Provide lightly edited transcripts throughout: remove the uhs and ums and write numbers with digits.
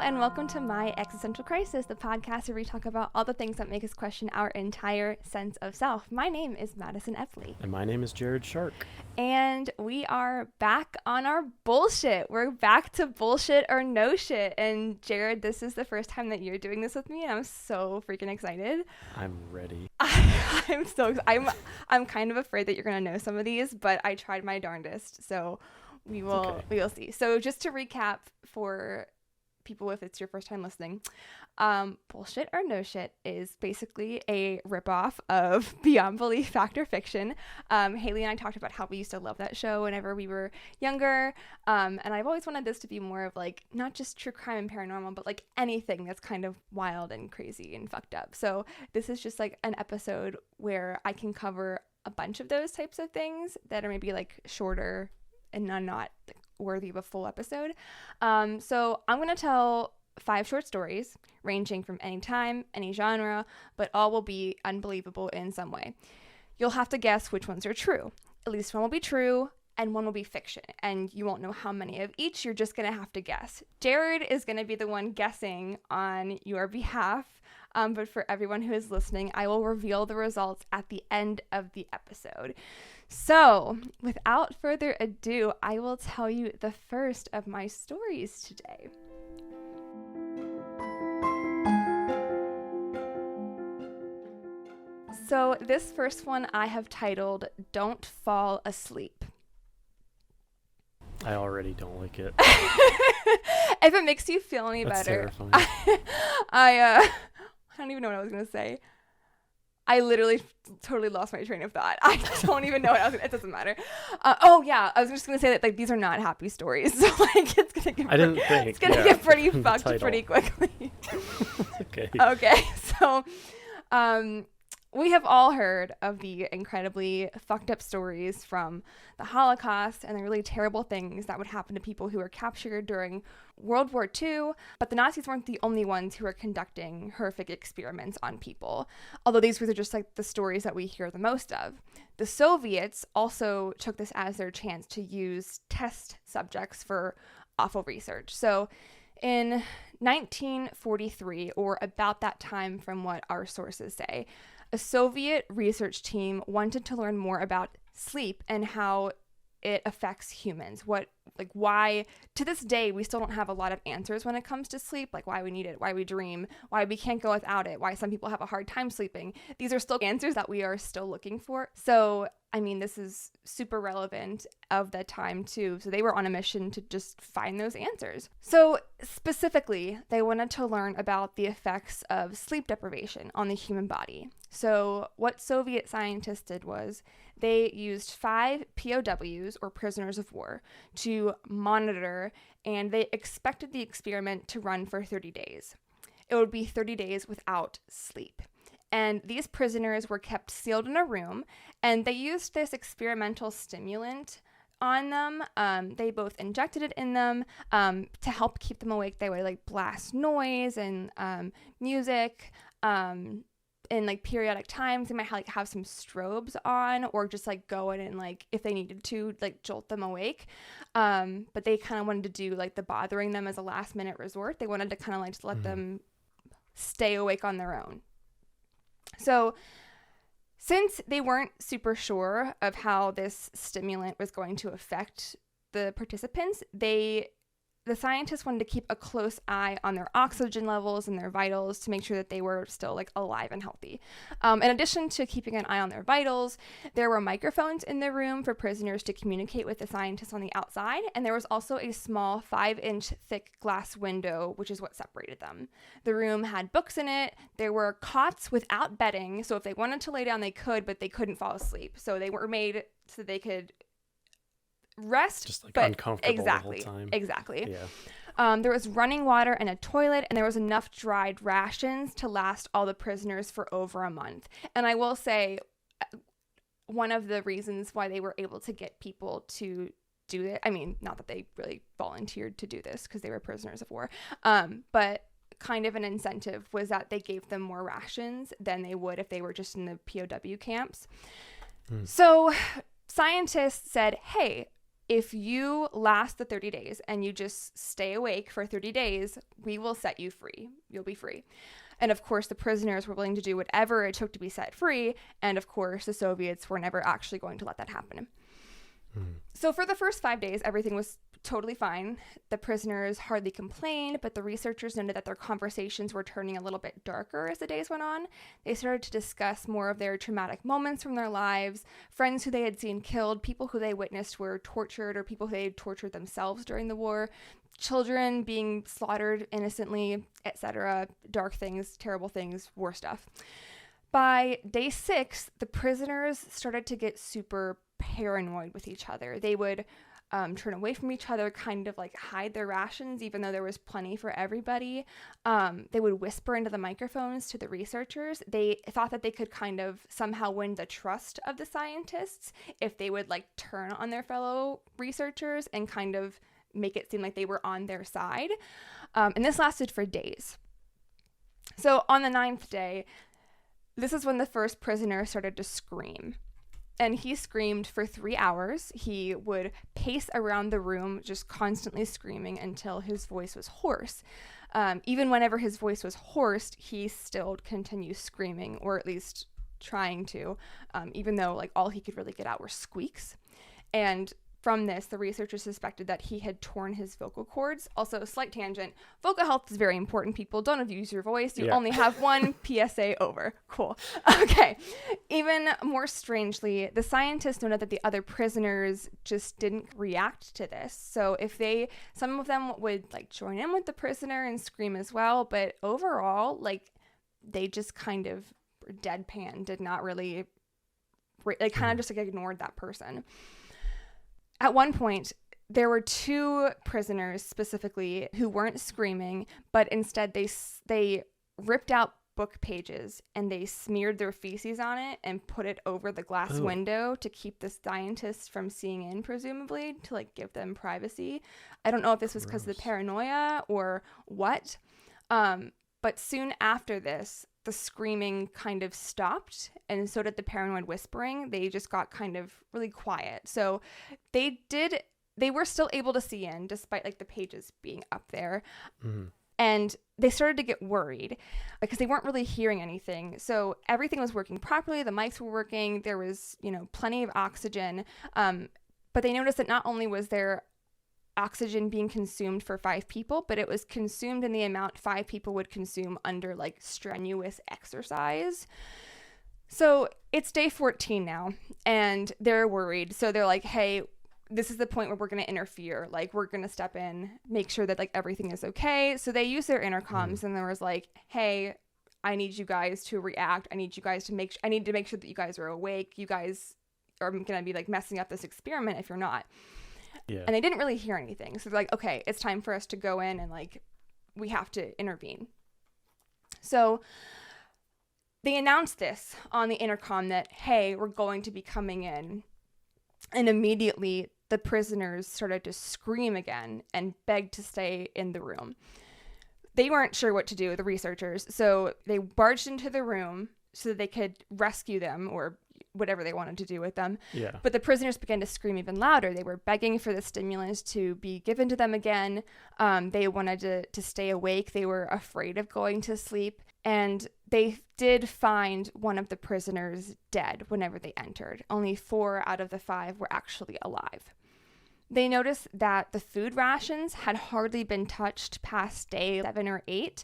and welcome to My Existential Crisis, the podcast where we talk about all the things that make us question our entire sense of self. My name is Madison Epley. And my name is Jarod Shark. And we are back on our bullshit. We're back to bullshit or no shit. And Jarod, this is the first time that you're doing this with me, and I'm so freaking excited. I'm ready. I'm kind of afraid that you're gonna know some of these, but I tried my darndest, so we will see. So just to recap for people if it's your first time listening, bullshit or no shit is basically a ripoff of Beyond Belief Fact or Fiction. Haley and I talked about how we used to love that show whenever we were younger, and I've always wanted this to be more of like not just true crime and paranormal, but like anything that's kind of wild and crazy and fucked up. So this is just like an episode where I can cover a bunch of those types of things that are maybe like shorter and not worthy of a full episode. So I'm going to tell 5 short stories ranging from any time, any genre, but all will be unbelievable in some way. You'll have to guess which ones are true. At least one will be true and one will be fiction, and you won't know how many of each. You're just going to have to guess. Jarod is going to be the one guessing on your behalf, but for everyone who is listening, I will reveal the results at the end of the episode. So, without further ado, I will tell you the first of my stories today. So, this first one I have titled, Don't Fall Asleep. I already don't like it. If it makes you feel any That's better, terrifying. I don't even know what I was going to say. I literally totally lost my train of thought. I don't even know what I was. It doesn't matter. I was just gonna say that like these are not happy stories. So like it's gonna get pretty fucked pretty quickly. Okay. Okay. So, we have all heard of the incredibly fucked up stories from the Holocaust and the really terrible things that would happen to people who were captured during World War II, but the Nazis weren't the only ones who were conducting horrific experiments on people, although these were just like the stories that we hear the most of. The Soviets also took this as their chance to use test subjects for awful research. So in 1943, or about that time from what our sources say, a Soviet research team wanted to learn more about sleep and how it affects humans. Why, to this day, we still don't have a lot of answers when it comes to sleep, like why we need it, why we dream, why we can't go without it, why some people have a hard time sleeping. These are still answers that we are still looking for. So, I mean, this is super relevant of the time too. So they were on a mission to just find those answers. So specifically, they wanted to learn about the effects of sleep deprivation on the human body. So what Soviet scientists did was they used 5 POWs, or prisoners of war, to monitor, and they expected the experiment to run for 30 days. It would be 30 days without sleep. And these prisoners were kept sealed in a room, and they used this experimental stimulant on them. They both injected it in them to help keep them awake. They would like blast noise and music. In like periodic times, they might have some strobes on, or just like go in and like if they needed to like jolt them awake. But they kind of wanted to do like the bothering them as a last minute resort. They wanted to kind of like just let them stay awake on their own. So since they weren't super sure of how this stimulant was going to affect the participants, the scientists wanted to keep a close eye on their oxygen levels and their vitals to make sure that they were still like alive and healthy. In addition to keeping an eye on their vitals, there were microphones in the room for prisoners to communicate with the scientists on the outside, and there was also a small 5-inch thick glass window, which is what separated them. The room had books in it. There were cots without bedding, so if they wanted to lay down, they could, but they couldn't fall asleep. So they were made so they could rest, just like but uncomfortable the whole time. Exactly. Yeah. There was running water and a toilet, and there was enough dried rations to last all the prisoners for over a month. And I will say, one of the reasons why they were able to get people to do it, I mean, not that they really volunteered to do this because they were prisoners of war, but kind of an incentive was that they gave them more rations than they would if they were just in the POW camps. So scientists said, hey, if you last the 30 days and you just stay awake for 30 days, we will set you free. You'll be free. And of course, the prisoners were willing to do whatever it took to be set free. And of course, the Soviets were never actually going to let that happen. So for the first 5 days, everything was totally fine. The prisoners hardly complained, but the researchers noted that their conversations were turning a little bit darker as the days went on. They started to discuss more of their traumatic moments from their lives, friends who they had seen killed, people who they witnessed were tortured, or people who they had tortured themselves during the war, children being slaughtered innocently, etc. Dark things, terrible things, war stuff. By day 6, the prisoners started to get super paranoid with each other. They would turn away from each other, kind of like hide their rations, even though there was plenty for everybody. They would whisper into the microphones to the researchers. They thought that they could kind of somehow win the trust of the scientists if they would like turn on their fellow researchers and kind of make it seem like they were on their side. And this lasted for days. So on the 9th day, this is when the first prisoner started to scream. And he screamed for 3 hours. He would pace around the room, just constantly screaming until his voice was hoarse. Even whenever his voice was hoarse, he still continued screaming, or at least trying to, even though like all he could really get out were squeaks. And from this, the researchers suspected that he had torn his vocal cords. Also, slight tangent, vocal health is very important, people. Don't abuse your voice. You only have one PSA over. Cool. Okay. Even more strangely, the scientists noted that the other prisoners just didn't react to this. So some of them would like join in with the prisoner and scream as well. But overall, like they just kind of deadpan, did not really, they kind of just like ignored that person. At one point, there were 2 prisoners specifically who weren't screaming, but instead they ripped out book pages and they smeared their feces on it and put it over the glass window to keep the scientists from seeing in, presumably, to like give them privacy. I don't know if this was because of the paranoia or what, but soon after this, the screaming kind of stopped, and so did the paranoid whispering. They just got kind of really quiet. So they were still able to see in despite like the pages being up there. And they started to get worried because they weren't really hearing anything. So everything was working properly. The mics were working. There was, plenty of oxygen. But they noticed that not only was there oxygen being consumed for 5 people, but it was consumed in the amount 5 people would consume under like strenuous exercise. So it's day 14 now and they're worried. So they're like, hey, this is the point where we're going to interfere. Like we're going to step in, make sure that like everything is okay. So they use their intercoms and there was like, hey, I need you guys to react. I need to make sure that you guys are awake. You guys are going to be like messing up this experiment if you're not. Yeah. And they didn't really hear anything. So they're like, okay, it's time for us to go in and like, we have to intervene. So they announced this on the intercom that, hey, we're going to be coming in. And immediately the prisoners started to scream again and beg to stay in the room. They weren't sure what to do, the researchers. So they barged into the room so that they could rescue them or whatever they wanted to do with them. Yeah. But the prisoners began to scream even louder. They were begging for the stimulants to be given to them again. They wanted to stay awake. They were afraid of going to sleep. And they did find one of the prisoners dead whenever they entered. Only 4 out of the 5 were actually alive. They noticed that the food rations had hardly been touched past day 7 or 8.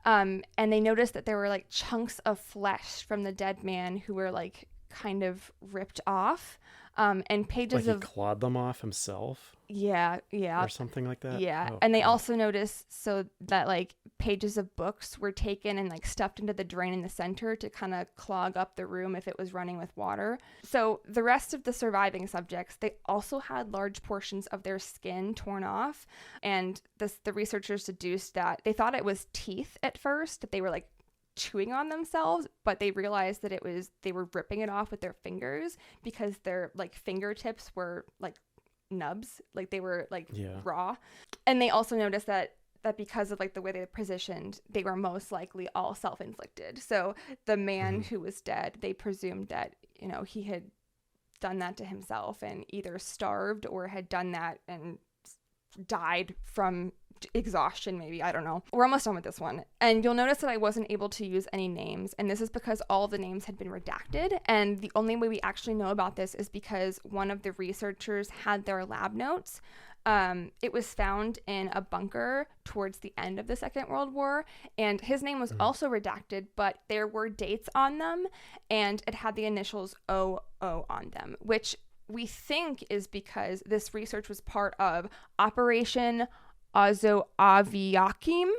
And they noticed that there were like chunks of flesh from the dead man who were like kind of ripped off, and pages like he clawed them off himself. Yeah. Or something like that. Yeah. And they also noticed so that like pages of books were taken and like stuffed into the drain in the center to kind of clog up the room if it was running with water. So the rest of the surviving subjects, they also had large portions of their skin torn off. And the researchers deduced that they thought it was teeth at first, that they were like chewing on themselves, but they realized that they were ripping it off with their fingers because their like fingertips were like nubs, like they were like raw. And they also noticed that because of like the way they were positioned, they were most likely all self-inflicted. So the man who was dead, they presumed that he had done that to himself and either starved or had done that and died from exhaustion, maybe. I don't know. We're almost done with this one. And you'll notice that I wasn't able to use any names. And this is because all of the names had been redacted. And the only way we actually know about this is because one of the researchers had their lab notes. It was found in a bunker towards the end of the Second World War, and his name was also redacted, but there were dates on them, and it had the initials OO on them, which we think is because this research was part of Operation Azoaviakim,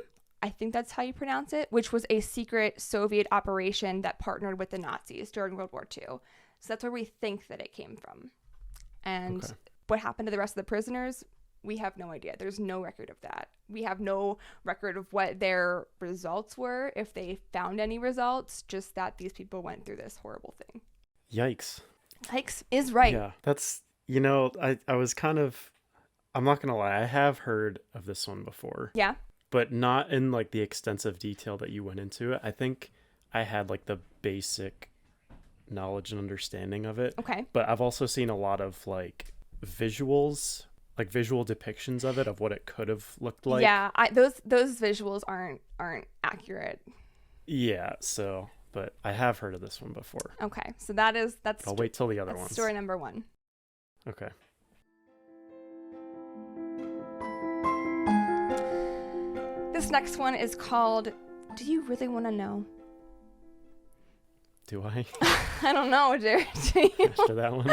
I think that's how you pronounce it, which was a secret Soviet operation that partnered with the Nazis during World War II. So that's where we think that it came from. And what happened to the rest of the prisoners? We have no idea. There's no record of that. We have no record of what their results were, if they found any results, just that these people went through this horrible thing. Yikes. Yikes is right. Yeah, that's, I was kind of, I'm not going to lie, I have heard of this one before. Yeah. But not in like the extensive detail that you went into it. I think I had like the basic knowledge and understanding of it. Okay. But I've also seen a lot of like visuals, like visual depictions of it, of what it could have looked like. Yeah, those visuals aren't accurate. Yeah, so, but I have heard of this one before. Okay, so that's I'll wait till the other that's ones. story number 1. Okay. This next one is called Do You Really Want to Know? Do I? I don't know, Jarod. Do you? After that one?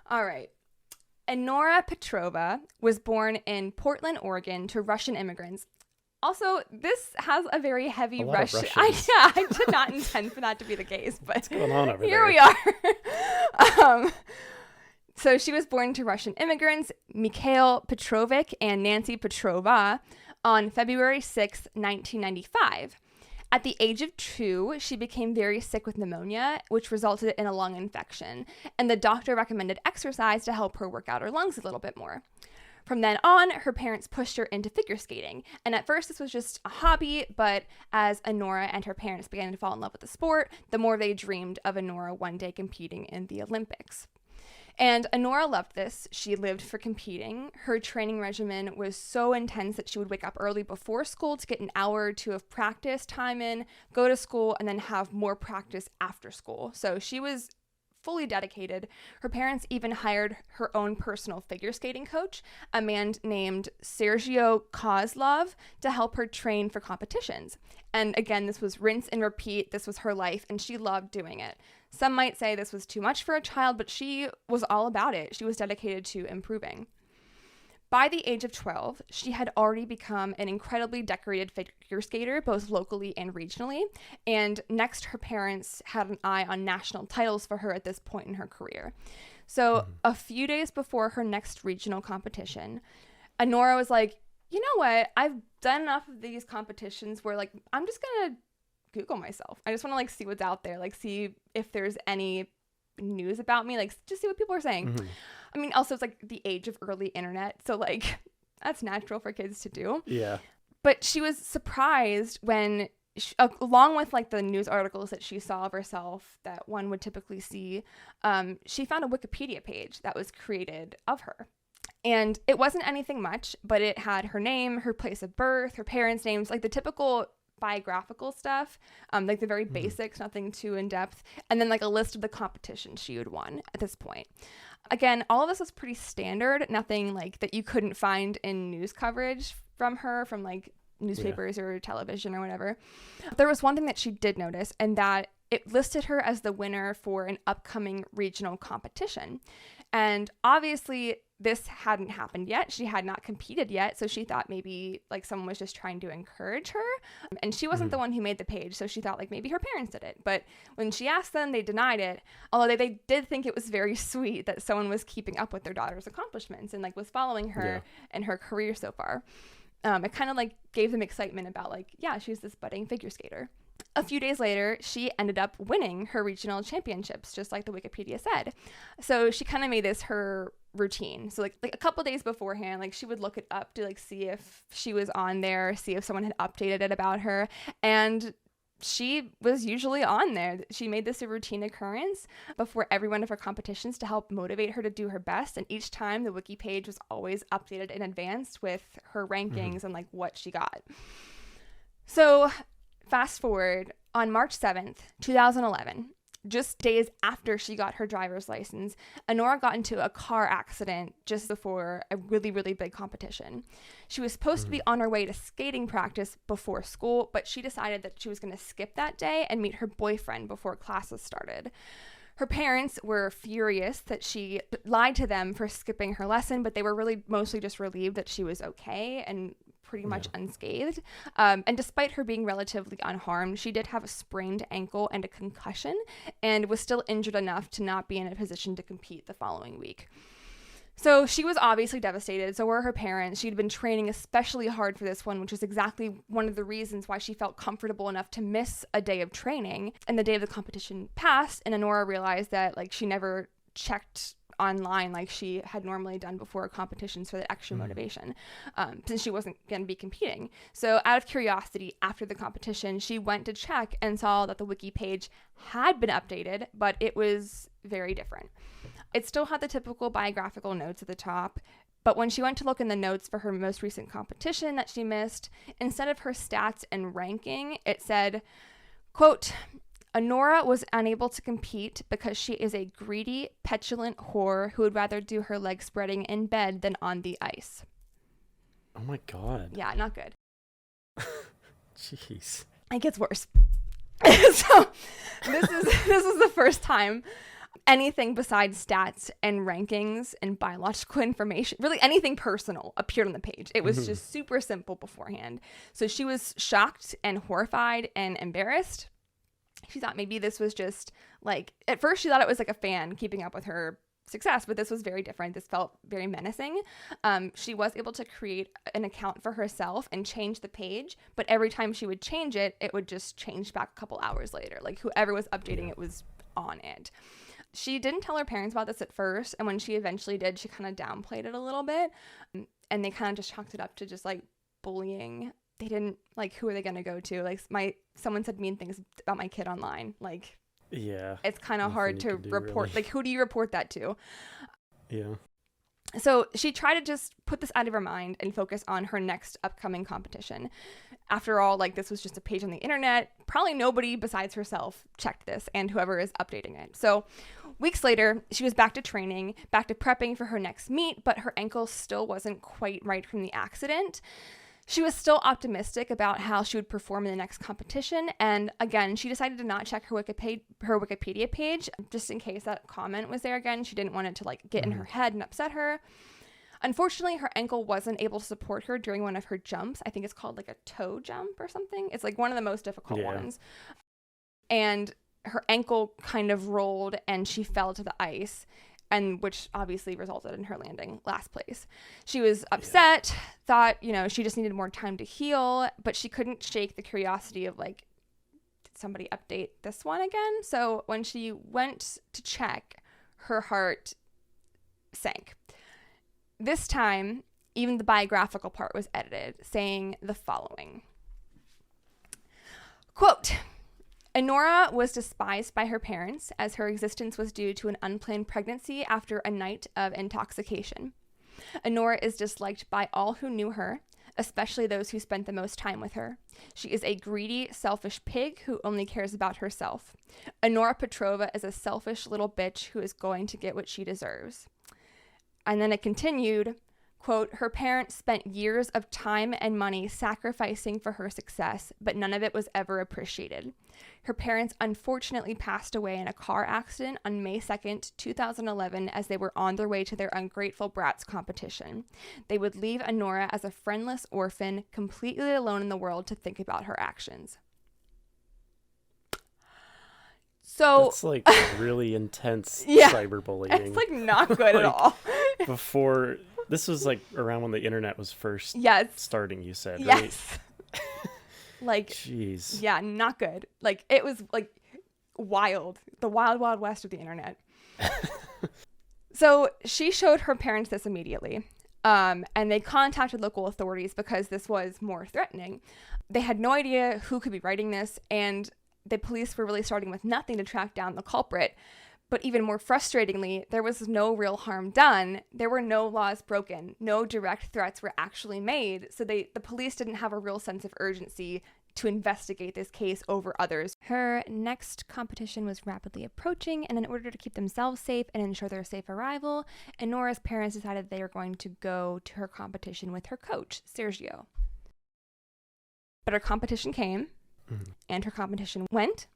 All right. Enora Petrova was born in Portland, Oregon, to Russian immigrants. Also, this has a very heavy Russian. I did not intend for that to be the case, but what's going on over here there? we are. So she was born to Russian immigrants, Mikhail Petrovic and Nancy Petrova, on February 6, 1995. At the age of 2, she became very sick with pneumonia, which resulted in a lung infection, and the doctor recommended exercise to help her work out her lungs a little bit more. From then on, her parents pushed her into figure skating, and at first this was just a hobby, but as Enora and her parents began to fall in love with the sport, the more they dreamed of Enora one day competing in the Olympics. And Enora loved this. She lived for competing. Her training regimen was so intense that she would wake up early before school to get an hour or two of practice time in, go to school, and then have more practice after school. So she was fully dedicated. Her parents even hired her own personal figure skating coach, a man named Sergio Kozlov, to help her train for competitions. And again, this was rinse and repeat. This was her life, and she loved doing it. Some might say this was too much for a child, but she was all about it. She was dedicated to improving. By the age of 12, she had already become an incredibly decorated figure skater, both locally and regionally. And next, her parents had an eye on national titles for her at this point in her career. So a few days before her next regional competition, Enora was like, you know what? I've done enough of these competitions where, like, I'm just going to Google myself. I just want to, like, see what's out there, like, see if there's any news about me, like, just see what people are saying. Mm-hmm. I mean, also, it's like the age of early internet, so like that's natural for kids to do. Yeah. But she was surprised when, along with like the news articles that she saw of herself that one would typically see, she found a Wikipedia page that was created of her. And it wasn't anything much, but it had her name, her place of birth, her parents' names, like the typical biographical stuff, like the very basics, nothing too in depth, and then like a list of the competitions she had won at this point. Again, all of this was pretty standard, nothing like that you couldn't find in news coverage from her, from like newspapers or television or whatever. There was one thing that she did notice, and that it listed her as the winner for an upcoming regional competition. And obviously this hadn't happened yet. She had not competed yet. So she thought maybe like someone was just trying to encourage her. And she wasn't the one who made the page. So she thought like maybe her parents did it. But when she asked them, they denied it. Although they did think it was very sweet that someone was keeping up with their daughter's accomplishments and like was following her and her career so far. It kind of like gave them excitement about like, yeah, she's this budding figure skater. A few days later, she ended up winning her regional championships, just like the Wikipedia said. So she kind of made this her routine. So like a couple days beforehand, like she would look it up to like see if she was on there, see if someone had updated it about her. And she was usually on there. She made this a routine occurrence before every one of her competitions to help motivate her to do her best. And each time the wiki page was always updated in advance with her rankings and like what she got. So fast forward on March 7th, 2011, just days after she got her driver's license, Honora got into a car accident just before a really, really big competition. She was supposed to be on her way to skating practice before school, but she decided that she was going to skip that day and meet her boyfriend before classes started. Her parents were furious that she lied to them for skipping her lesson, but they were really mostly just relieved that she was okay and pretty much unscathed. And despite her being relatively unharmed, she did have a sprained ankle and a concussion and was still injured enough to not be in a position to compete the following week. So she was obviously devastated. So were her parents. She'd been training especially hard for this one, which is exactly one of the reasons why she felt comfortable enough to miss a day of training. And the day of the competition passed, and Honora realized that like she never checked online like she had normally done before competitions for the extra motivation, since she wasn't going to be competing. So out of curiosity, after the competition, she went to check and saw that the wiki page had been updated, but it was very different. It still had the typical biographical notes at the top, but when she went to look in the notes for her most recent competition that she missed, instead of her stats and ranking, it said, quote, Honora was unable to compete because she is a greedy, petulant whore who would rather do her leg spreading in bed than on the ice. Oh my God. Yeah, not good. Jeez. It gets worse. So this is the first time anything besides stats and rankings and biological information, really anything personal, appeared on the page. It was just super simple beforehand. So she was shocked and horrified and embarrassed. She thought maybe this was just like, at first she thought it was like a fan keeping up with her success, but this was very different. This felt very menacing. She was able to create an account for herself and change the page, but every time she would change it, it would just change back a couple hours later. Like whoever was updating it was on it. She didn't tell her parents about this at first, and when she eventually did, she kind of downplayed it a little bit, and they kind of just chalked it up to just like bullying. They didn't like, who are they going to go to? Like someone said mean things about my kid online. Like, yeah, it's kind of hard to report. Really. Like, who do you report that to? Yeah. So she tried to just put this out of her mind and focus on her next upcoming competition. After all, like, this was just a page on the internet. Probably nobody besides herself checked this and whoever is updating it. So weeks later, she was back to training, back to prepping for her next meet, but her ankle still wasn't quite right from the accident. She was still optimistic about how she would perform in the next competition, and again, she decided to not check her Wikipedia page just in case that comment was there again. She didn't want it to like get in her head and upset her. Unfortunately, her ankle wasn't able to support her during one of her jumps. I think it's called like a toe jump or something. It's like one of the most difficult ones. And her ankle kind of rolled and she fell to the ice, and which obviously resulted in her landing last place. She was upset, thought, she just needed more time to heal, but she couldn't shake the curiosity of like, did somebody update this one again? So when she went to check, her heart sank. This time, even the biographical part was edited, saying the following. Quote, Honora was despised by her parents as her existence was due to an unplanned pregnancy after a night of intoxication. Honora is disliked by all who knew her, especially those who spent the most time with her. She is a greedy, selfish pig who only cares about herself. Honora Petrova is a selfish little bitch who is going to get what she deserves. And then it continued, quote, her parents spent years of time and money sacrificing for her success, but none of it was ever appreciated. Her parents unfortunately passed away in a car accident on May 2nd, 2011, as they were on their way to their Ungrateful Brats competition. They would leave Honora as a friendless orphan, completely alone in the world to think about her actions. So that's like really intense cyberbullying. It's like not good at all. Before, this was like around when the internet was first starting, you said, right? Yes. Like, jeez. Yeah, not good. Like, it was like wild. The wild, wild west of the internet. So she showed her parents this immediately. And they contacted local authorities because this was more threatening. They had no idea who could be writing this, and the police were really starting with nothing to track down the culprit. But even more frustratingly, there was no real harm done. There were no laws broken. No direct threats were actually made. So the police didn't have a real sense of urgency to investigate this case over others. Her next competition was rapidly approaching, and in order to keep themselves safe and ensure their safe arrival, Enora's parents decided they were going to go to her competition with her coach, Sergio. But her competition came, and her competition went,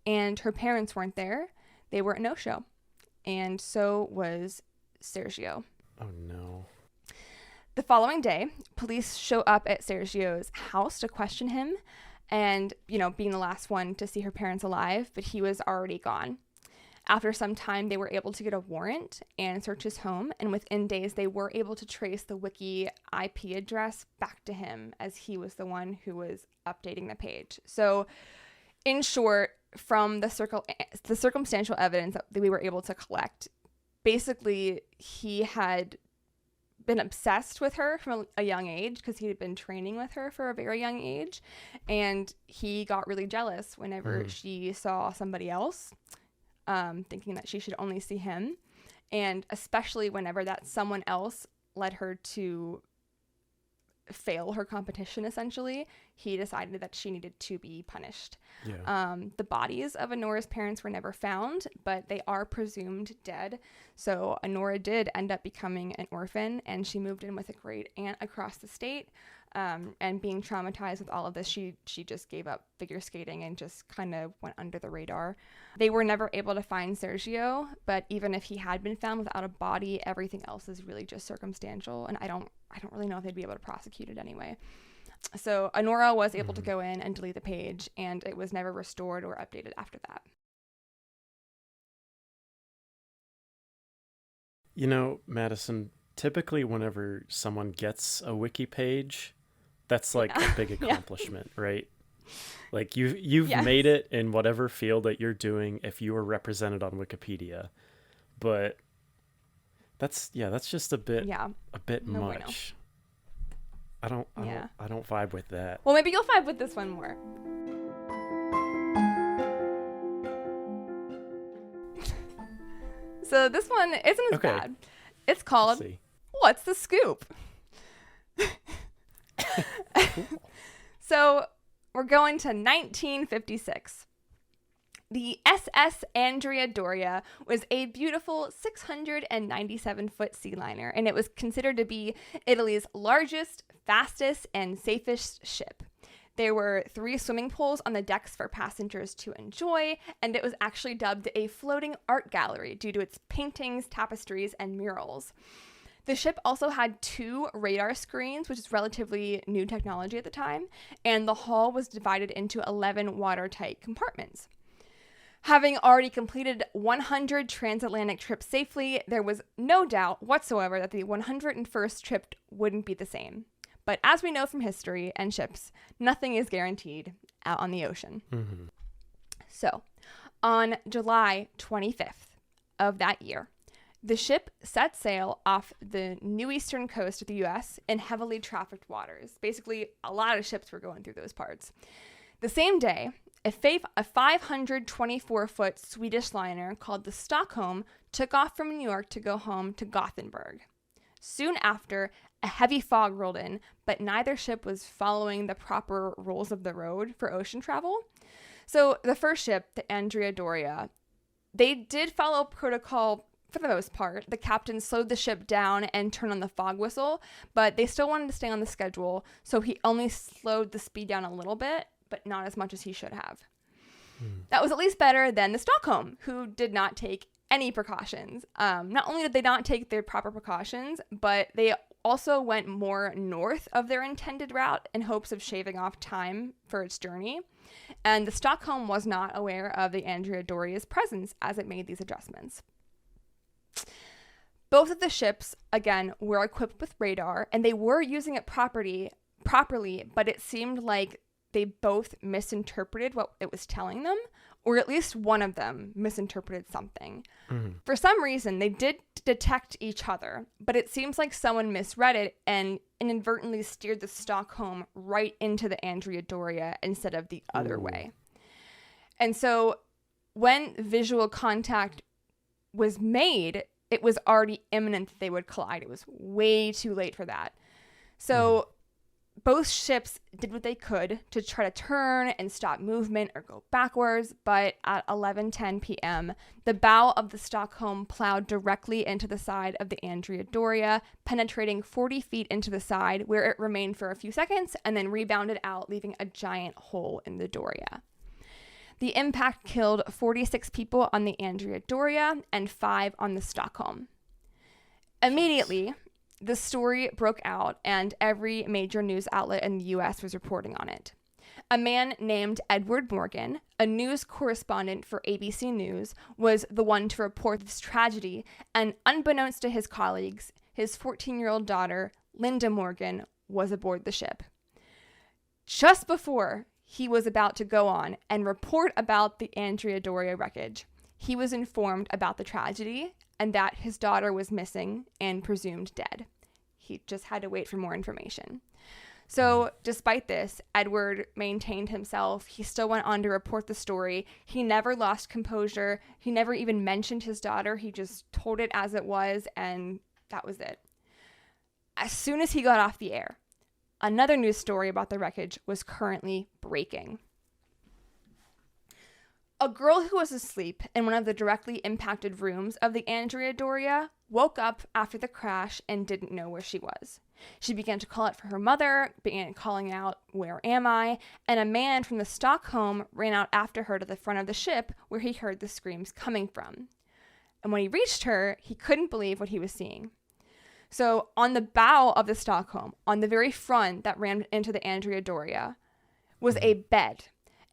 and her parents weren't there. They were a no-show, and so was Sergio. Oh, no. The following day, police show up at Sergio's house to question him and, being the last one to see her parents alive, but he was already gone. After some time, they were able to get a warrant and search his home, and within days, they were able to trace the wiki IP address back to him, as he was the one who was updating the page. So, in short, from the circumstantial evidence that we were able to collect, basically, he had been obsessed with her from a young age because he had been training with her for a very young age, and he got really jealous whenever she saw somebody else, thinking that she should only see him, and especially whenever that someone else led her to fail her competition. Essentially, he decided that she needed to be punished. The bodies of Enora's parents were never found, but they are presumed dead. So Enora did end up becoming an orphan, and she moved in with a great aunt across the state. And being traumatized with all of this, she just gave up figure skating and just kind of went under the radar. They were never able to find Sergio, but even if he had been found without a body, everything else is really just circumstantial, and I don't really know if they'd be able to prosecute it anyway. So Enora was able to go in and delete the page, and it was never restored or updated after that. Madison, typically whenever someone gets a wiki page, that's like a big accomplishment, right? Like you've made it in whatever field that you're doing if you are represented on Wikipedia. But that's just a bit No much. I don't vibe with that. Well, maybe you'll vibe with this one more. So this one isn't as bad. It's called What's the Scoop? So we're going to 1956. The SS Andrea Doria was a beautiful 697-foot sea liner, and it was considered to be Italy's largest, fastest, and safest ship. There were 3 swimming pools on the decks for passengers to enjoy, and it was actually dubbed a floating art gallery due to its paintings, tapestries, and murals. The ship also had 2 radar screens, which is relatively new technology at the time, and the hull was divided into 11 watertight compartments. Having already completed 100 transatlantic trips safely, there was no doubt whatsoever that the 101st trip wouldn't be the same. But as we know from history and ships, nothing is guaranteed out on the ocean. So, on July 25th of that year, the ship set sail off the new eastern coast of the U.S. in heavily trafficked waters. Basically, a lot of ships were going through those parts. The same day, a 524-foot Swedish liner called the Stockholm took off from New York to go home to Gothenburg. Soon after, a heavy fog rolled in, but neither ship was following the proper rules of the road for ocean travel. So the first ship, the Andrea Doria, they did follow protocol for the most part. The captain slowed the ship down and turned on the fog whistle, but they still wanted to stay on the schedule, so he only slowed the speed down a little bit, but not as much as he should have. That was at least better than the Stockholm, who did not take any precautions. Not only did they not take their proper precautions, but they also went more north of their intended route in hopes of shaving off time for its journey. And the Stockholm was not aware of the Andrea Doria's presence as it made these adjustments. Both of the ships, again, were equipped with radar, and they were using it properly, but it seemed like they both misinterpreted what it was telling them, or at least one of them misinterpreted something. For some reason, they did detect each other, but it seems like someone misread it and inadvertently steered the Stockholm right into the Andrea Doria instead of the other way. And so when visual contact was made, it was already imminent that they would collide. It was way too late for that. So both ships did what they could to try to turn and stop movement or go backwards, but at 11:10 p.m., the bow of the Stockholm plowed directly into the side of the Andrea Doria, penetrating 40 feet into the side, where it remained for a few seconds and then rebounded out, leaving a giant hole in the Doria. The impact killed 46 people on the Andrea Doria and 5 on the Stockholm. Immediately, the story broke out, and every major news outlet in the U.S. was reporting on it. A man named Edward Morgan, a news correspondent for ABC News, was the one to report this tragedy, and unbeknownst to his colleagues, his 14-year-old daughter, Linda Morgan, was aboard the ship. Just before he was about to go on and report about the Andrea Doria wreckage, he was informed about the tragedy and that his daughter was missing and presumed dead. He just had to wait for more information. So despite this, Edward maintained himself. He still went on to report the story. He never lost composure. He never even mentioned his daughter. He just told it as it was, and that was it. As soon as he got off the air, another news story about the wreckage was currently breaking. A girl who was asleep in one of the directly impacted rooms of the Andrea Doria woke up after the crash and didn't know where she was. She began to call out for her mother, began calling out, "Where am I?" And a man from the Stockholm ran out after her to the front of the ship where he heard the screams coming from. And when he reached her, he couldn't believe what he was seeing. So on the bow of the Stockholm, on the very front that ran into the Andrea Doria, was a bed.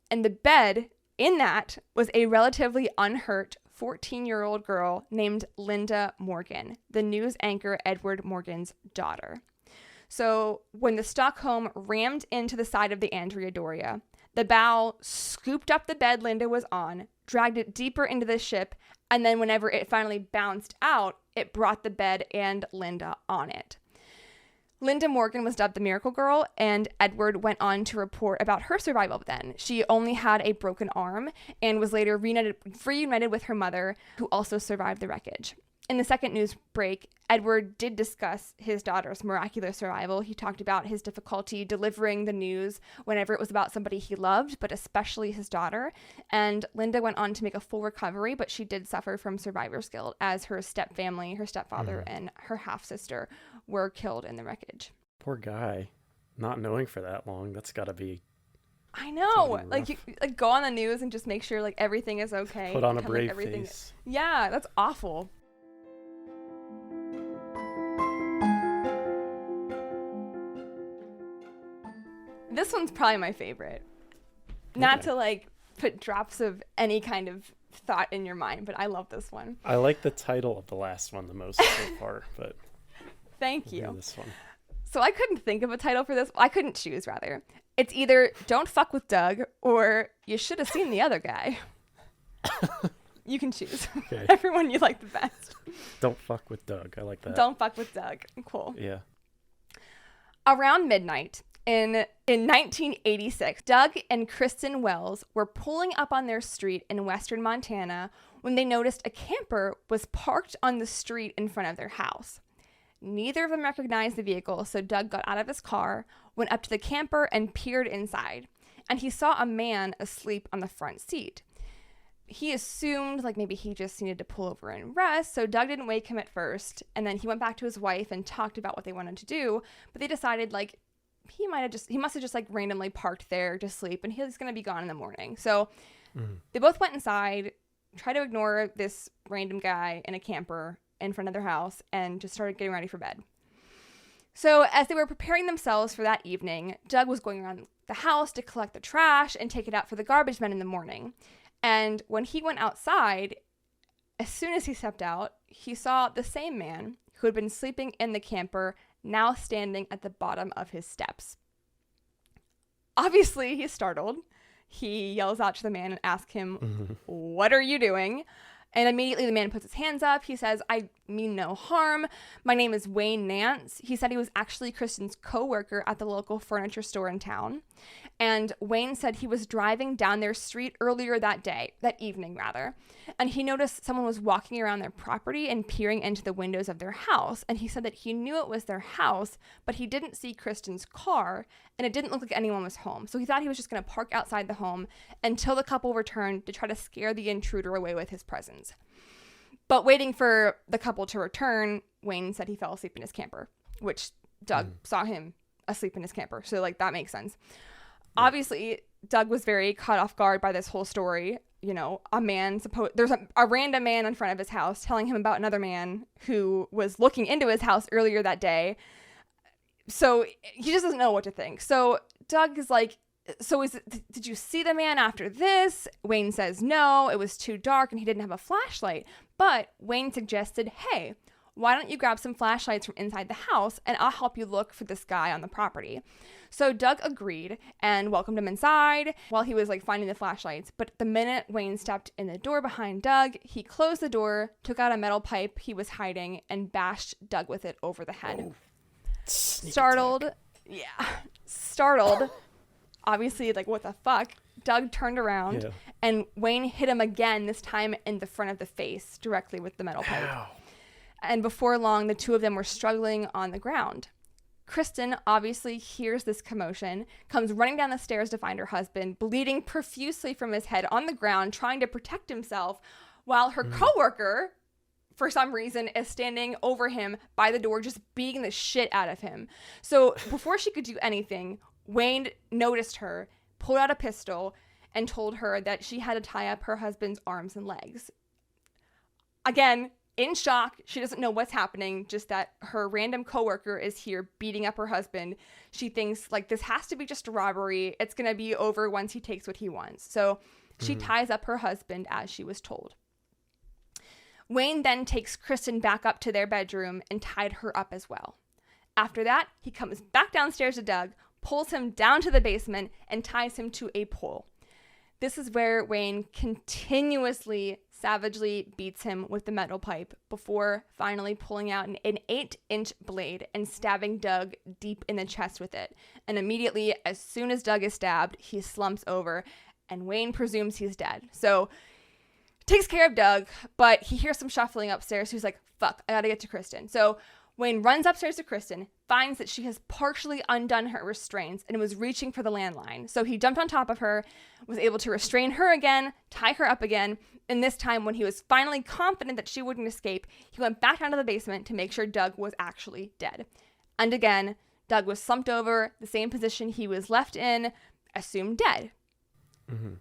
And the bed in that was a relatively unhurt 14-year-old girl named Linda Morgan, the news anchor Edward Morgan's daughter. So when the Stockholm rammed into the side of the Andrea Doria, the bow scooped up the bed Linda was on, dragged it deeper into the ship, and then whenever it finally bounced out, it brought the bed and Linda on it. Linda Morgan was dubbed the Miracle Girl, and Edward went on to report about her survival then. She only had a broken arm and was later reunited with her mother, who also survived the wreckage. In the second news break, Edward did discuss his daughter's miraculous survival. He talked about his difficulty delivering the news whenever it was about somebody he loved, but especially his daughter. And Linda went on to make a full recovery, but she did suffer from survivor's guilt as her stepfamily, her stepfather, and her half-sister were killed in the wreckage. Poor guy. Not knowing for that long, that's gotta be... I know. Like, you go on the news and just make sure like everything is okay. Put on a brave face. Yeah, that's awful. This one's probably my favorite. Not to like put drops of any kind of thought in your mind, but I love this one. I like the title of the last one the most so far, but thank you. This one. So I couldn't think of a title for this. I couldn't choose, rather. It's either Don't Fuck with Doug or You Should Have Seen the Other Guy. You can choose. Okay. Everyone you like the best. Don't Fuck with Doug. I like that. Don't Fuck with Doug. Cool. Yeah. Around midnight in 1986, Doug and Kristen Wells were pulling up on their street in western Montana when they noticed a camper was parked on the street in front of their house. Neither of them recognized the vehicle, so Doug got out of his car, went up to the camper, and peered inside. And he saw a man asleep on the front seat. He assumed like maybe he just needed to pull over and rest, so Doug didn't wake him at first. And then he went back to his wife and talked about what they wanted to do, but they decided like he must have just like randomly parked there to sleep, and he's going to be gone in the morning. So they both went inside, tried to ignore this random guy in a camper in front of their house, and just started getting ready for bed. So as they were preparing themselves for that evening, Doug was going around the house to collect the trash and take it out for the garbage men in the morning. And when he went outside, as soon as he stepped out, he saw the same man who had been sleeping in the camper now standing at the bottom of his steps. Obviously, he's startled. He yells out to the man and asks him, "What are you doing?" And immediately the man puts his hands up. He says, "I mean no harm. My name is Wayne Nance. He said he was actually Kristen's co-worker at the local furniture store in town. And Wayne said he was driving down their street earlier that evening, and he noticed someone was walking around their property and peering into the windows of their house. And he said that he knew it was their house, but he didn't see Kristen's car, and it didn't look like anyone was home. So he thought he was just going to park outside the home until the couple returned to try to scare the intruder away with his presence. But waiting for the couple to return, Wayne said he fell asleep in his camper, which Doug saw him asleep in his camper. So, like, that makes sense. Yeah. Obviously, Doug was very caught off guard by this whole story. You know, there's a random man in front of his house telling him about another man who was looking into his house earlier that day. So he just doesn't know what to think. So Doug is like, did you see the man after this? Wayne says no, it was too dark and he didn't have a flashlight. But Wayne suggested, hey, why don't you grab some flashlights from inside the house and I'll help you look for this guy on the property. So Doug agreed and welcomed him inside while he was like finding the flashlights. But the minute Wayne stepped in the door behind Doug, he closed the door, took out a metal pipe he was hiding, and bashed Doug with it over the head. Oh. Startled, obviously, like, what the fuck? Doug turned around and Wayne hit him again, this time in the front of the face, directly with the metal pipe. Ow. And before long, the two of them were struggling on the ground. Kristen obviously hears this commotion, comes running down the stairs to find her husband, bleeding profusely from his head on the ground, trying to protect himself, while her coworker, for some reason, is standing over him by the door, just beating the shit out of him. So before she could do anything, Wayne noticed her, pulled out a pistol, and told her that she had to tie up her husband's arms and legs. Again, in shock, she doesn't know what's happening, just that her random coworker is here beating up her husband. She thinks, like, this has to be just a robbery. It's going to be over once he takes what he wants. So she ties up her husband as she was told. Wayne then takes Kristen back up to their bedroom and tied her up as well. After that, he comes back downstairs to Doug, pulls him down to the basement, and ties him to a pole. This is where Wayne continuously, savagely beats him with the metal pipe before finally pulling out an 8-inch blade and stabbing Doug deep in the chest with it. And immediately, as soon as Doug is stabbed, he slumps over, and Wayne presumes he's dead. So takes care of Doug, but he hears some shuffling upstairs. So he's like, fuck, I gotta get to Kristen. So Wayne runs upstairs to Kristen, finds that she has partially undone her restraints and was reaching for the landline. So he jumped on top of her, was able to restrain her again, tie her up again, and this time when he was finally confident that she wouldn't escape, he went back down to the basement to make sure Doug was actually dead. And again, Doug was slumped over, the same position he was left in, assumed dead. Mm-hmm.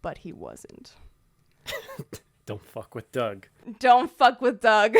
But he wasn't. Don't fuck with Doug. Don't fuck with Doug.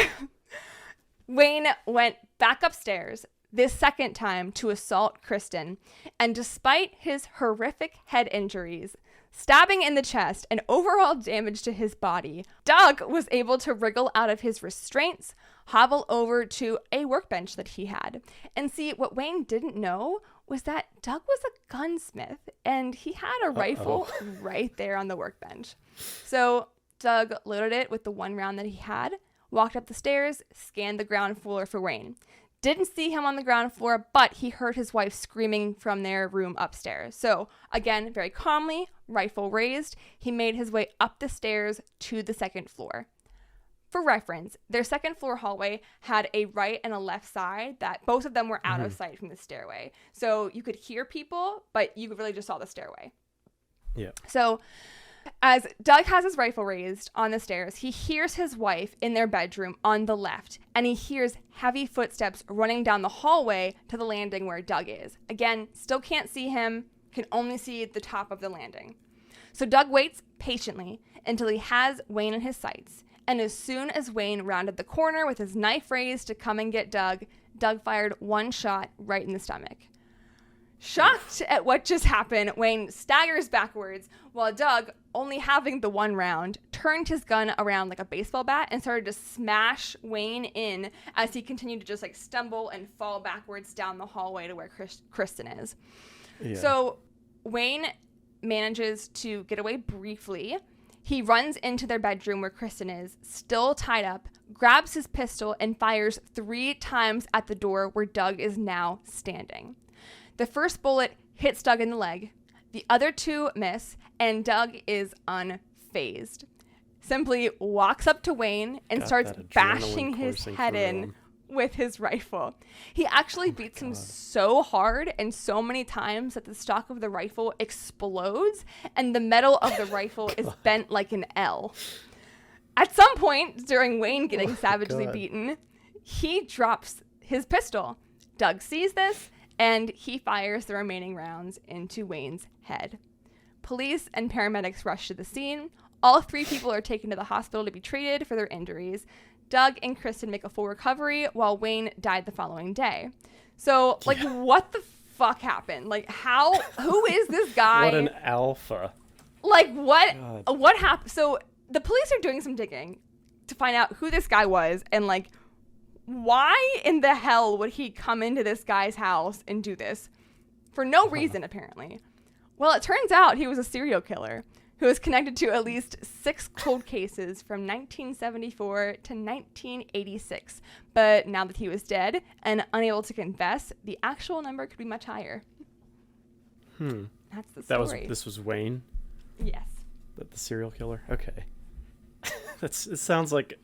Wayne went back upstairs, this second time to assault Kristen, and despite his horrific head injuries, stabbing in the chest, and overall damage to his body, Doug was able to wriggle out of his restraints, hobble over to a workbench that he had. And see, what Wayne didn't know was that Doug was a gunsmith, and he had a rifle right there on the workbench. So Doug loaded it with the one round that he had, walked up the stairs, scanned the ground floor for Wayne. Didn't see him on the ground floor, but he heard his wife screaming from their room upstairs. So again, very calmly, rifle raised, he made his way up the stairs to the second floor. For reference, their second floor hallway had a right and a left side that both of them were out of sight from the stairway. So you could hear people, but you really just saw the stairway. Yeah. So as Doug has his rifle raised on the stairs, he hears his wife in their bedroom on the left, and he hears heavy footsteps running down the hallway to the landing where Doug is. Again, still can't see him, can only see the top of the landing. So Doug waits patiently until he has Wayne in his sights, and as soon as Wayne rounded the corner with his knife raised to come and get Doug, Doug fired one shot right in the stomach. Shocked at what just happened, Wayne staggers backwards, while Doug, only having the one round, turned his gun around like a baseball bat and started to smash Wayne in as he continued to just like stumble and fall backwards down the hallway to where Kristen is. Yeah. So Wayne manages to get away briefly. He runs into their bedroom where Kristen is, still tied up, grabs his pistol and fires 3 times at the door where Doug is now standing. The first bullet hits Doug in the leg. The other 2 miss, and Doug is unfazed. Simply walks up to Wayne and starts bashing his head in with his rifle. He actually beats him so hard and so many times that the stock of the rifle explodes and the metal of the rifle is bent like an L. At some point during Wayne getting savagely beaten, he drops his pistol. Doug sees this and he fires the remaining rounds into Wayne's head. Police and paramedics rush to the scene. All 3 people are taken to the hospital to be treated for their injuries. Doug and Kristen make a full recovery, while Wayne died the following day. So, like, what the fuck happened? Like, who is this guy? What an alpha. Like, what happened? So, the police are doing some digging to find out who this guy was, and, like, why in the hell would he come into this guy's house and do this? For no reason, apparently. Well, it turns out he was a serial killer who is connected to at least 6 cold cases from 1974 to 1986. But now that he was dead and unable to confess, the actual number could be much higher. That's the story. This was Wayne? Yes. The serial killer? Okay. It sounds like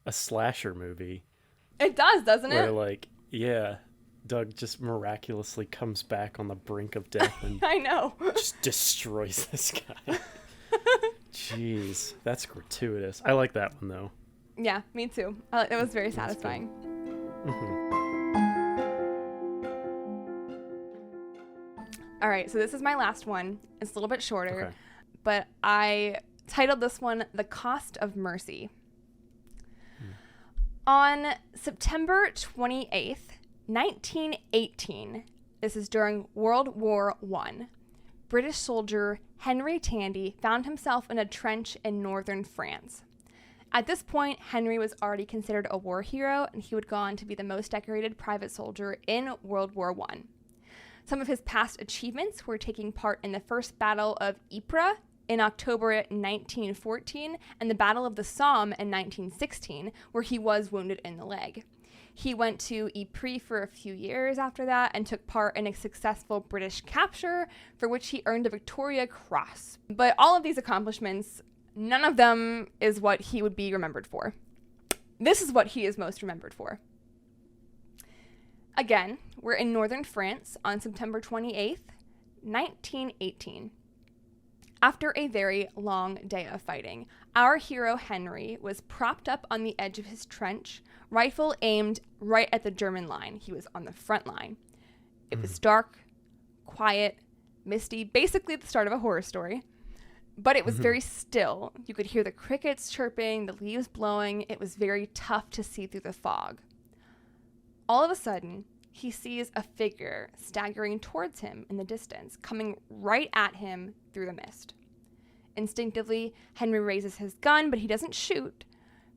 a slasher movie. It does, doesn't it? Where, like, yeah, Doug just miraculously comes back on the brink of death and I know. just destroys this guy. Jeez, that's gratuitous. I like that one, though. Yeah, me too. It was very satisfying. All right, so this is my last one. It's a little bit shorter, but I titled this one The Cost of Mercy. On September 28th, 1918, this is during World War I, British soldier Henry Tandy found himself in a trench in northern France. At this point, Henry was already considered a war hero, and he would go on to be the most decorated private soldier in World War I. Some of his past achievements were taking part in the First Battle of Ypres in October 1914 and the Battle of the Somme in 1916, where he was wounded in the leg. He went to Ypres for a few years after that and took part in a successful British capture, for which he earned a Victoria Cross. But all of these accomplishments, none of them is what he would be remembered for. This is what he is most remembered for. Again, we're in northern France on September 28th, 1918. After a very long day of fighting, our hero Henry was propped up on the edge of his trench, rifle aimed right at the German line. He was on the front line. It was dark, quiet, misty, basically the start of a horror story. But it was very still. You could hear the crickets chirping, the leaves blowing. It was very tough to see through the fog. All of a sudden, he sees a figure staggering towards him in the distance, coming right at him through the mist. Instinctively, Henry raises his gun, but he doesn't shoot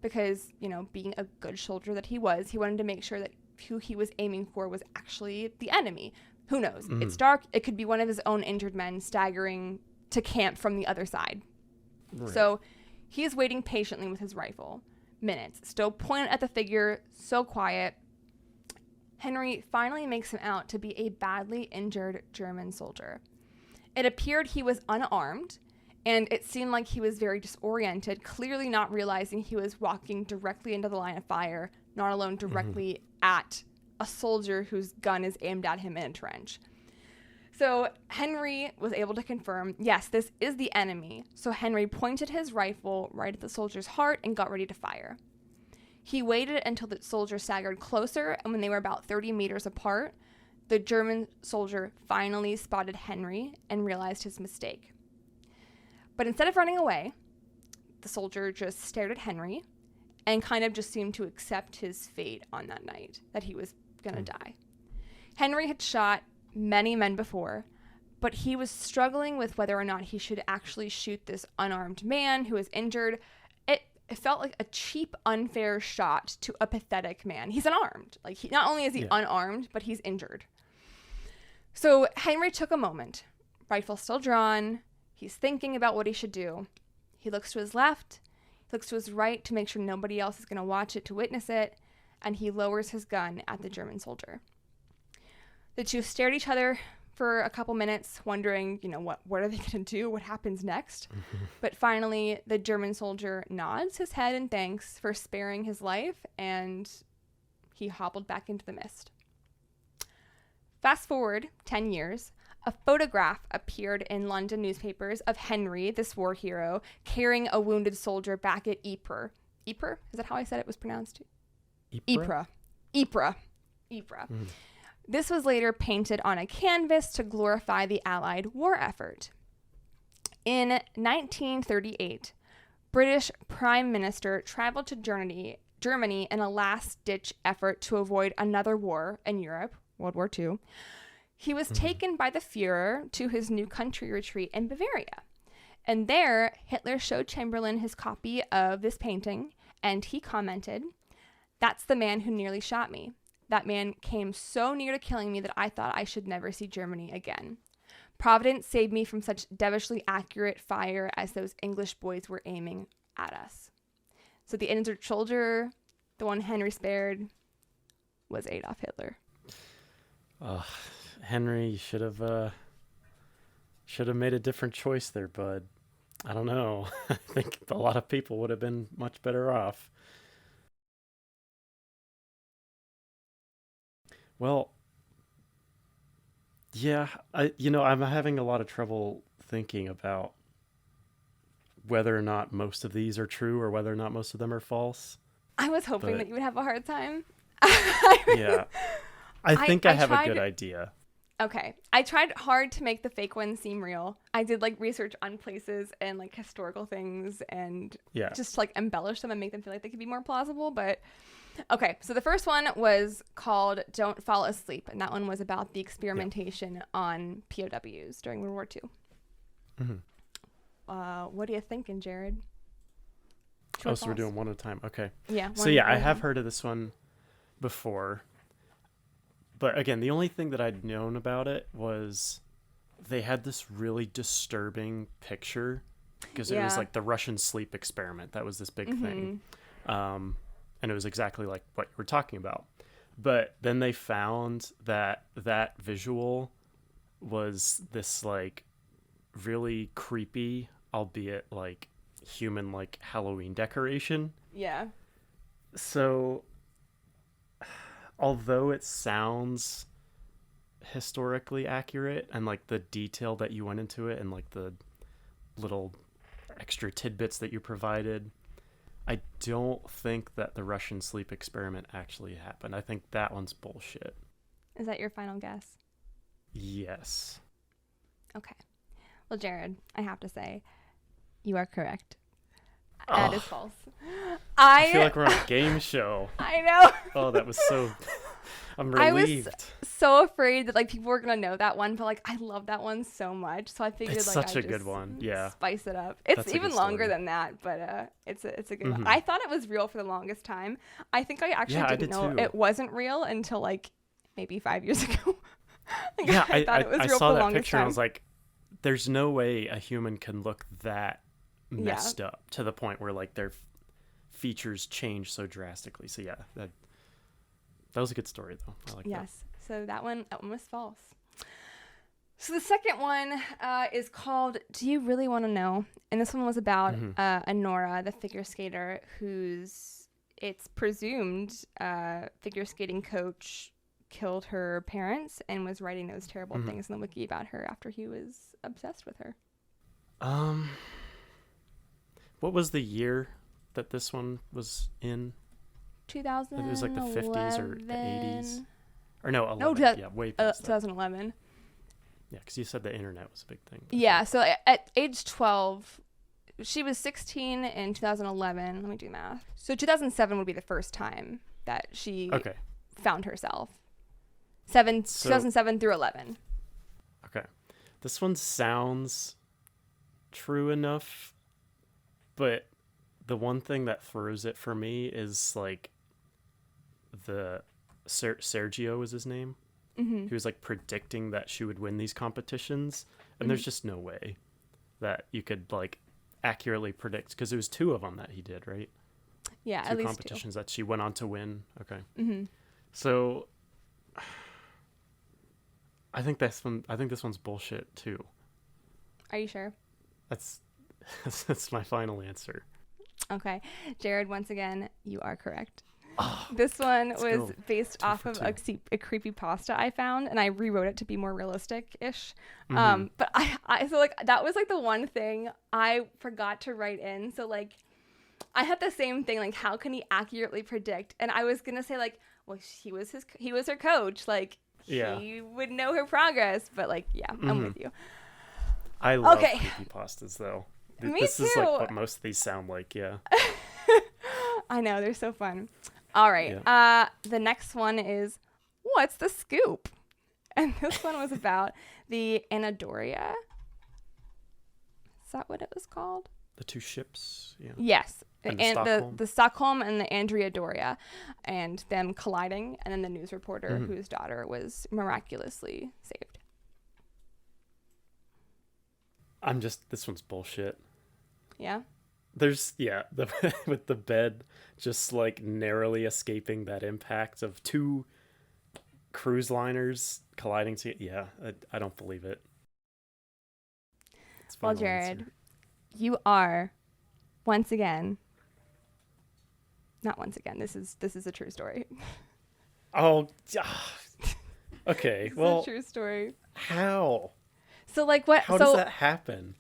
because, being a good soldier that he wanted to make sure that who he was aiming for was actually the enemy. Who knows? It's dark. It could be one of his own injured men staggering to camp from the other side. Right. So he is waiting patiently with his rifle. Minutes, still pointed at the figure, so quiet. Henry finally makes him out to be a badly injured German soldier. It appeared he was unarmed, and it seemed like he was very disoriented, clearly not realizing he was walking directly into the line of fire, not alone directly at a soldier whose gun is aimed at him in a trench. So Henry was able to confirm, yes, this is the enemy. So Henry pointed his rifle right at the soldier's heart and got ready to fire. He waited until the soldier staggered closer, and when they were about 30 meters apart, the German soldier finally spotted Henry and realized his mistake. But instead of running away, the soldier just stared at Henry and kind of just seemed to accept his fate on that night, that he was going to die. Henry had shot many men before, but he was struggling with whether or not he should actually shoot this unarmed man who was injured. It felt like a cheap, unfair shot to a pathetic man. He's unarmed. Like, not only is he unarmed, but he's injured. So Henry took a moment, rifle still drawn. He's thinking about what he should do. He looks to his left. looks to his right to make sure nobody else is going to watch it to witness it, and he lowers his gun at the German soldier. The two stare at each other for a couple minutes, wondering, what are they going to do? What happens next? But finally, the German soldier nods his head in thanks for sparing his life, and he hobbled back into the mist. Fast forward 10 years, a photograph appeared in London newspapers of Henry, this war hero, carrying a wounded soldier back at Ypres. Ypres? Is that how I said it was pronounced? Ypres. Ypres. This was later painted on a canvas to glorify the Allied war effort. In 1938, British Prime Minister traveled to Germany in a last-ditch effort to avoid another war in Europe, World War II. He was taken by the Fuhrer to his new country retreat in Bavaria. And there, Hitler showed Chamberlain his copy of this painting, and he commented, "That's the man who nearly shot me. That man came so near to killing me that I thought I should never see Germany again. Providence saved me from such devilishly accurate fire as those English boys were aiming at us." So the injured soldier, the one Henry spared, was Adolf Hitler. Henry should have made a different choice there, bud. I don't know. I think a lot of people would have been much better off. Well, yeah, I'm having a lot of trouble thinking about whether or not most of these are true or whether or not most of them are false. I was hoping that you would have a hard time. Yeah. I think I have a good idea. Okay. I tried hard to make the fake ones seem real. I did research on places and historical things and just embellish them and make them feel like they could be more plausible. But okay. So the first one was called Don't Fall Asleep. And that one was about the experimentation on POWs during World War II. Mm-hmm. What are you thinking, Jarod? So we're doing one at a time. Okay. Yeah. I have heard of this one before. But again, the only thing that I'd known about it was they had this really disturbing picture because it was the Russian sleep experiment. That was this big thing. And it was exactly like what you were talking about. But then they found that visual was this really creepy, albeit human Halloween decoration. Yeah. So although it sounds historically accurate and the detail that you went into it and the little extra tidbits that you provided, I don't think that the Russian sleep experiment actually happened. I think that one's bullshit. Is that your final guess? Yes. Okay. Well, Jarod, I have to say, you are correct. That is false. I feel like we're on a game show. I know. Oh, that was so... I'm relieved. I was so afraid that people were going to know that one, but I love that one so much. So I figured it's such a good one. Yeah. Spice it up. It's even longer than that, but it's a good one. I thought it was real for the longest time. I think I actually didn't know it wasn't real until maybe 5 years ago. I thought it was real for the longest time. I saw that picture and I was like, there's no way a human can look that messed up to the point where their features change so drastically. So yeah, that was a good story though. I like that. Yes. So that one was false. So the second one is called Do You Really Want to Know? And this one was about Anora, the figure skater, who's, it's presumed, figure skating coach killed her parents and was writing those terrible things in the wiki about her after he was obsessed with her. What was the year that this one was in? 2000. It was the 50s or the 80s. Or no, 11. No, way past 2011. Yeah, because you said the internet was a big thing. Yeah, so at age 12, she was 16 in 2011. Let me do math. So 2007 would be the first time that she found herself. 2007 through 11. Okay. This one sounds true enough, but the one thing that throws it for me is the Sergio was his name. He was predicting that she would win these competitions, and there's just no way that you could accurately predict, because it was 2 of them that he did, right? Yeah, 2 at least competitions that she went on to win. Okay. 2. Mm-hmm. So I think this one's bullshit too. Are you sure? That's that's my final answer. Okay. Jarod, once again, you are correct. Oh, this one was go. based 2 off for of 2. a creepypasta I found, and I rewrote it to be more realistic-ish. Mm-hmm. But I so like that was like the one thing I forgot to write in. So like I had the same thing, like how can he accurately predict? And I was gonna say like, well, he was her coach, like he would know her progress. But like, yeah, I'm with you. I love creepypastas though. Me this too. is like what most of these sound like. Yeah. I know, they're so fun. All right. Yeah. The next one is, what's the scoop? And this one was about the Anadoria. Is that what it was called? The 2 ships. Yeah. Yes. And the Stockholm and the Andrea Doria, and them colliding, and then the news reporter whose daughter was miraculously saved. This one's bullshit. Yeah. There's with the bed just like narrowly escaping that impact of 2 cruise liners colliding together. Yeah, I don't believe it. Well, Jarod, you are once again. Not once again. This is a true story. Oh, okay. This well, is a true story. How? So like what? How does that happen?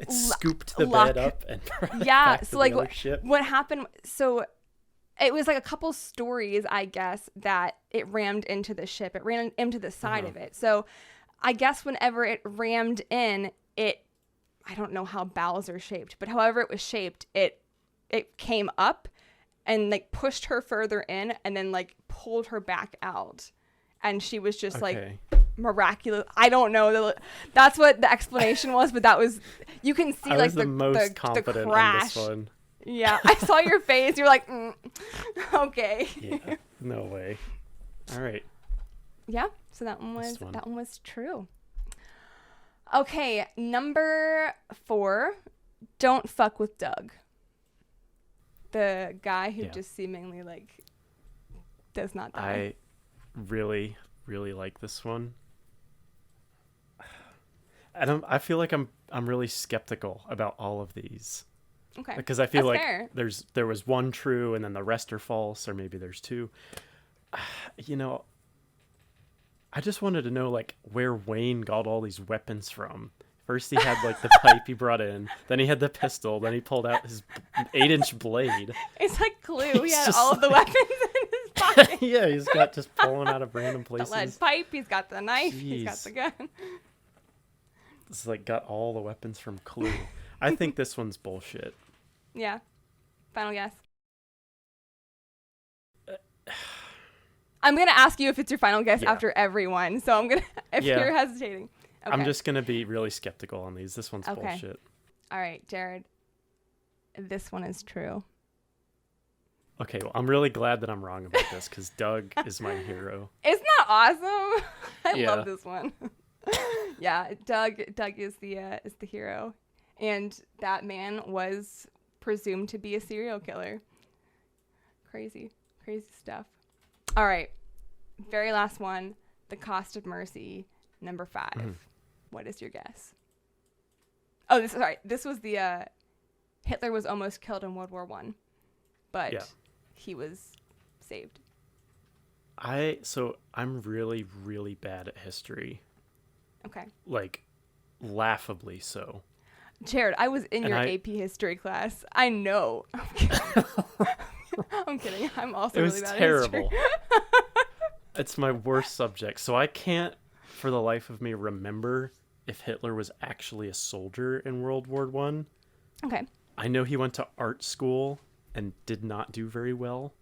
It scooped the bed up and back to the other ship. What happened? So it was like a couple stories, I guess, that it rammed into the ship. It ran into the side of it. So I guess whenever it rammed in, I don't know how bowels are shaped, but however it was shaped, it came up and like pushed her further in and then like pulled her back out. And she was just like miraculous. I don't know. That's what the explanation was, but that was, you can see like the most confident the crash. on this one. Yeah, I saw your face. You're like, okay. Yeah, no way. All right. Yeah, so that one was true. Okay, number 4, don't fuck with Doug. The guy who just seemingly like does not die. I really, really like this one. I feel like I'm really skeptical about all of these. Okay. Because I feel That's like fair. there was 1 true and then the rest are false, or maybe there's 2. I just wanted to know like where Wayne got all these weapons from. First he had like the pipe he brought in, then he had the pistol, then he pulled out his 8-inch blade. It's like Clue. He had all of the weapons in his pocket. Yeah, he's got just pulling out of random places. The lead pipe, he's got the knife, Jeez. he's got the gun. It's like got all the weapons from Clue. I think this one's bullshit. Yeah. Final guess. I'm going to ask you if it's your final guess after every one. So I'm going to, if you're hesitating. Okay. I'm just going to be really skeptical on these. This one's bullshit. All right, Jarod. This one is true. Okay, well, I'm really glad that I'm wrong about this because Doug is my hero. Isn't that awesome? I love this one. Yeah, Doug is the hero. And that man was presumed to be a serial killer. Crazy stuff. All right. Very last one. The Cost of Mercy, number 5. Mm-hmm. What is your guess? Oh, this was the Hitler was almost killed in World War I, but he was saved. I'm really, really bad at history. Okay. Like, laughably so. Jarod, I was in your AP history class. I know. I'm kidding. I'm also really bad at history. It was terrible. It's my worst subject. So I can't, for the life of me, remember if Hitler was actually a soldier in World War I. Okay. I know he went to art school and did not do very well.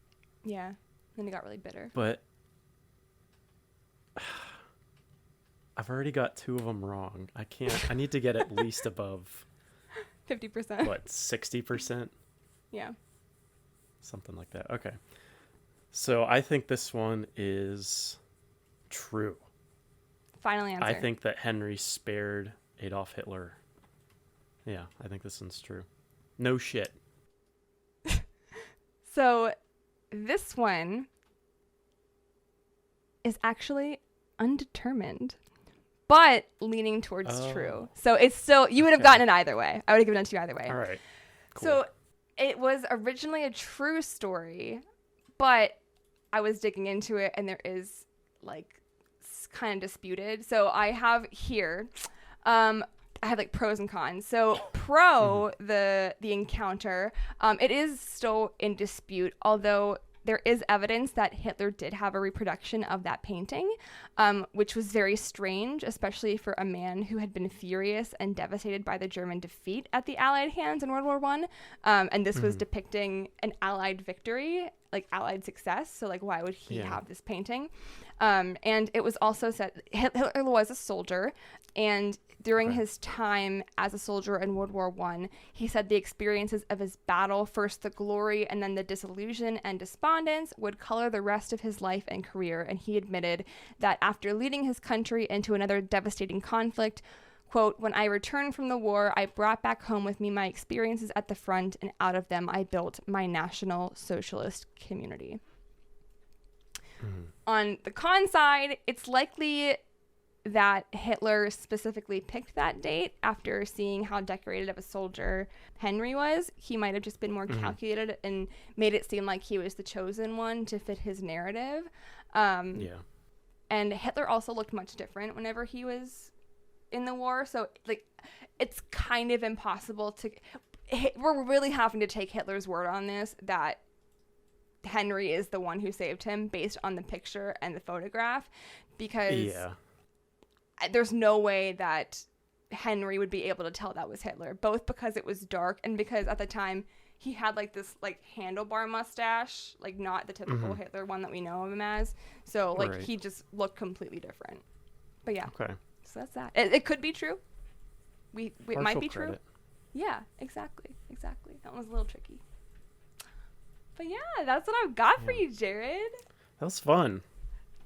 Yeah. Then he got really bitter. But I've already got 2 of them wrong. I need to get at least above 50%. What, 60%? Yeah. Something like that. Okay. So I think this one is true. Final answer. I think that Henry spared Adolf Hitler Yeah, I think this one's true. No shit. So this one is actually undetermined, but leaning towards true. So it's still, you would have gotten it either way. I would have given it to you either way. All right. Cool. So it was originally a true story, but I was digging into it and there is like kind of disputed. So I have here, I have like pros and cons. So pro, the encounter, it is still in dispute, although there is evidence that Hitler did have a reproduction of that painting, which was very strange, especially for a man who had been furious and devastated by the German defeat at the Allied hands in World War I. And this was depicting an Allied victory, like Allied success. So like, why would he have this painting? And it was also said Hitler was a soldier, and during his time as a soldier in World War I, he said the experiences of his battle, first the glory and then the disillusion and despondence, would color the rest of his life and career. And he admitted that after leading his country into another devastating conflict, quote, when I returned from the war, I brought back home with me my experiences at the front, and out of them I built my National Socialist community. On the con side, it's likely that Hitler specifically picked that date after seeing how decorated of a soldier Henry was. He might have just been more calculated and made it seem like he was the chosen one to fit his narrative. And Hitler also looked much different whenever he was in the war. So like, it's kind of impossible to, we're really having to take Hitler's word on this, that Henry is the one who saved him based on the picture and the photograph, because there's no way that Henry would be able to tell that was Hitler, both because it was dark and because at the time he had like this like handlebar mustache, like not the typical Hitler one that we know of him as. So like he just looked completely different. But yeah. Okay. So that's that. It could be true. It might be true. Yeah, exactly. That one was a little tricky. But yeah, that's what I've got for you, Jarod. That was fun.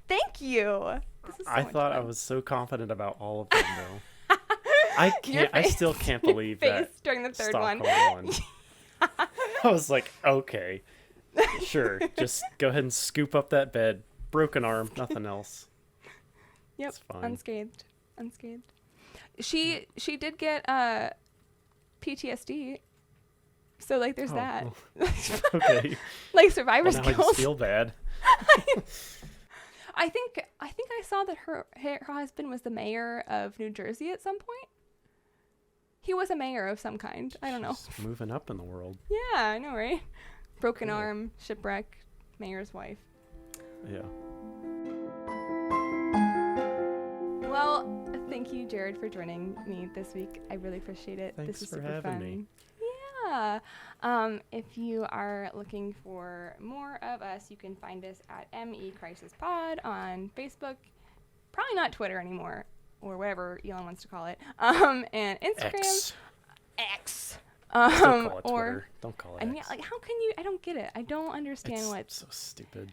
Thank you. I thought I was so confident about all of them, though. I still can't believe that during the third Stockholm one. I was like, okay, sure, just go ahead and scoop up that bed. Broken arm, nothing else. Yep, it's fine. Unscathed. She did get PTSD. So like, there's that. Okay. Like survivor's guilt. I just feel bad. I think I saw that her husband was the mayor of New Jersey at some point. He was a mayor of some kind. I don't know. Just moving up in the world. Yeah, I know, right? Broken arm, shipwreck, mayor's wife. Yeah. Well, thank you, Jarod, for joining me this week. I really appreciate it. Thanks this was for super having fun. me. Yeah. If you are looking for more of us, you can find us at ME Crisis Pod on Facebook. Probably not Twitter anymore, or whatever Elon wants to call it. And Instagram. X. Still call it Twitter. Don't call it and X. yeah, like, how can you? I don't get it. I don't understand It's so stupid.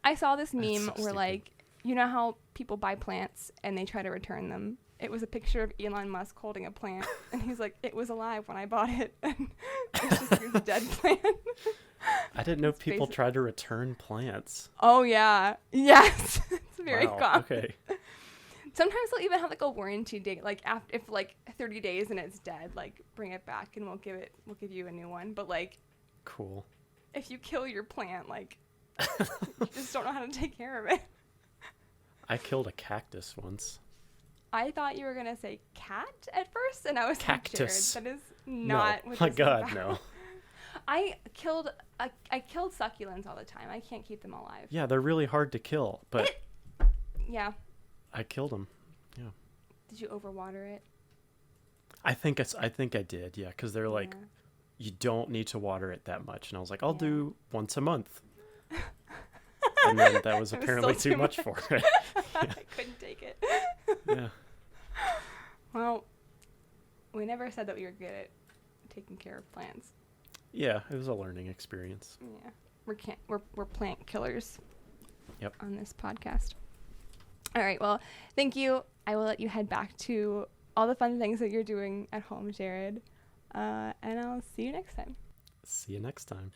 I saw this meme where like, you know how people buy plants and they try to return them. It was a picture of Elon Musk holding a plant, and he's like, "It was alive when I bought it." And it's just a dead plant. I didn't know people tried to return plants. Oh yeah, yes, it's very common. Okay. Sometimes they'll even have like a warranty date, like if like 30 days and it's dead, like bring it back and we'll give you a new one. But like, cool. If you kill your plant, like, you just don't know how to take care of it. I killed a cactus once. I thought you were gonna say cat at first, and I was cactus. Like, Jarod, that is not. No. What My this God, is about. no. I killed succulents all the time. I can't keep them alive. Yeah, they're really hard to kill, but yeah. I killed them. Yeah. Did you overwater it? I think I did. Yeah, because they're like, you don't need to water it that much, and I was like, I'll do once a month. And then that was apparently too much for it. I couldn't take it. Yeah. Well, we never said that we were good at taking care of plants. Yeah, it was a learning experience. Yeah, we're plant killers. Yep. On this podcast. All right. Well, thank you. I will let you head back to all the fun things that you're doing at home, Jarod. And I'll see you next time. See you next time.